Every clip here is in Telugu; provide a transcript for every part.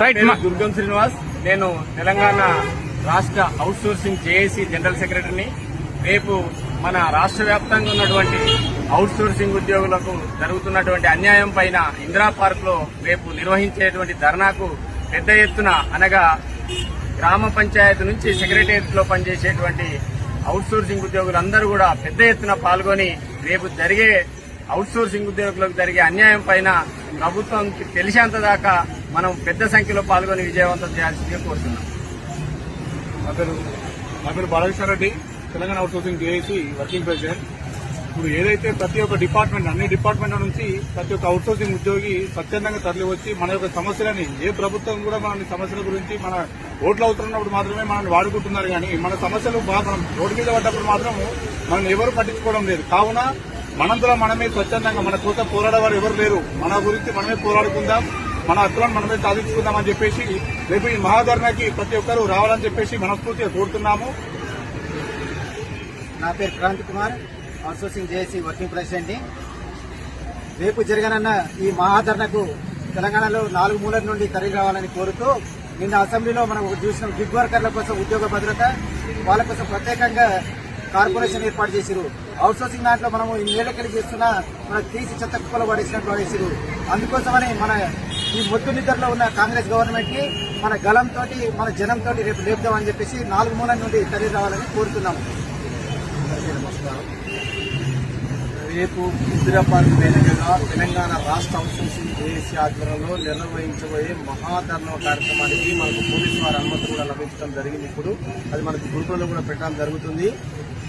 దుర్గం శ్రీనివాస్. నేను తెలంగాణ రాష్ట్ర అవుట్ సోర్సింగ్ జేఏసీ జనరల్ సెక్రటరీని. రేపు మన రాష్ట్ర వ్యాప్తంగా ఉన్నటువంటి అవుట్ సోర్సింగ్ ఉద్యోగులకు జరుగుతున్నటువంటి అన్యాయం పైన ఇందిరా పార్క్ లో రేపు నిర్వహించేటువంటి ధర్నాకు పెద్ద ఎత్తున అనగా గ్రామ పంచాయతీ నుంచి సెక్రటేరియట్ లో పనిచేసేటువంటి అవుట్ సోర్సింగ్ ఉద్యోగులందరూ కూడా పెద్ద ఎత్తున పాల్గొని రేపు జరిగే అవుట్ సోర్సింగ్ ఉద్యోగులకు జరిగే అన్యాయం పైన ప్రభుత్వంకి తెలిసేంత దాకా మనం పెద్ద సంఖ్యలో పాల్గొని విజయవంతం చేయాల్సిందిగా కోరుతున్నాం. నా పేరు Balakrishna Reddy, Telangana out sourcing JAC working president. ఇప్పుడు ఏదైతే ప్రతి ఒక్క డిపార్ట్మెంట్ అన్ని డిపార్ట్మెంట్ల నుంచి ప్రతి ఒక్క అవుట్ సోర్సింగ్ ఉద్యోగి స్వచ్ఛందంగా తరలివచ్చి మన యొక్క సమస్యలని ఏ ప్రభుత్వం కూడా మన సమస్యల గురించి మన ఓట్లు అవుతున్నప్పుడు మాత్రమే మనల్ని వాడుకుంటున్నారు, కానీ మన సమస్యలు మనం రోడ్డు మీద పడ్డప్పుడు మాత్రం మనం ఎవరు పట్టించుకోవడం లేదు. కావున మనంతలో మనమే స్వచ్ఛందంగా మన కోసం పోరాడేవారు ఎవరు లేరు, మన గురించి మనమే పోరాడుకుందాం, మన హక్కులను మనమే సాధించుకుందామని చెప్పేసి రేపు ఈ మహాధర్నాకి ప్రతి ఒక్కరూ రావాలని చెప్పేసి మనస్ఫూర్తిగా కోరుతున్నాము. నా పేరు Kranthi Kumar, outsourcing JAC working president ని. రేపు జరగనున్న ఈ మహాధర్నకు తెలంగాణలో 4 మూలల నుండి తరలి రావాలని కోరుతూ నిన్న అసెంబ్లీలో మనం చూసిన గిగ్ వర్కర్ల కోసం ఉద్యోగ భద్రత, వాళ్ళ కోసం ప్రత్యేకంగా కార్పొరేషన్ ఏర్పాటు చేసిరు. అవుట్ సోర్సింగ్ దాంట్లో మనము ఇన్నేళ్ళకెళ్ళి చేస్తున్నా మనకు తీసి చెత్త కుప్పలో పడేసినట్టు పడేసిరు. అందుకోసమని మన ఈ మొద్దు నిద్రలో ఉన్న కాంగ్రెస్ గవర్నమెంట్ కి మన గలంతో మన జనంతో రేపు లేపుదామని చెప్పేసి 4 మూలల నుండి తరలి రావాలని కోరుతున్నాము. నమస్కారం. రేపు ఇందిరా పార్క్ వేదికగా తెలంగాణ రాష్ట్ర అవుట్ సోర్సింగ్ జేఏసీ ఆధ్వర్యంలో నిర్వహించబోయే మహాధర్నా కార్యక్రమానికి మనకు పోలీసు వారి అనుమతి కూడా లభించడం జరిగింది. ఇప్పుడు అది మనకు గ్రూపులలో కూడా పెట్టడం జరుగుతుంది.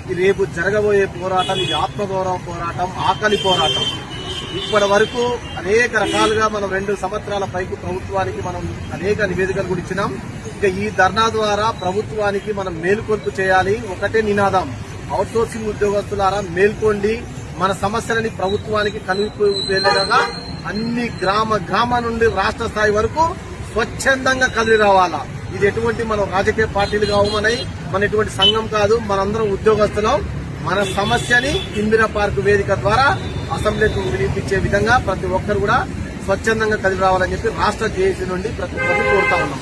ఈ రేపు జరగబోయే పోరాటం ఇది ఆత్మగౌరవ పోరాటం, ఆకలి పోరాటం. ఇప్పటి వరకు అనేక రకాలుగా మనం 2 సంవత్సరాల పైకి ప్రభుత్వానికి మనం అనేక నివేదికలు కూడా ఇచ్చినాం. ఇక ఈ ధర్నా ద్వారా ప్రభుత్వానికి మనం మేలుకొల్పు చేయాలి. ఒకటే నినాదం, అవుట్ సోర్సింగ్ ఉద్యోగస్తులారా మేల్కోండి, మన సమస్యలని ప్రభుత్వానికి కనుగొనేలాగా అన్ని గ్రామ నుండి రాష్ట్ర స్థాయి వరకు స్వచ్ఛందంగా కదిలి రావాలా. ఇది ఎటువంటి మనం రాజకీయ పార్టీలు కావు, మన ఎటువంటి సంఘం కాదు, మనందరం ఉద్యోగస్తులం. మన సమస్యని ఇందిరా పార్క్ వేదిక ద్వారా అసెంబ్లీకి వినిపించే విధంగా ప్రతి ఒక్కరు కూడా స్వచ్ఛందంగా కదిలి రావాలని చెప్పి రాష్ట్ర జేఏసీ నుండి ప్రతి ఒక్కరు కోరుతా ఉన్నాం.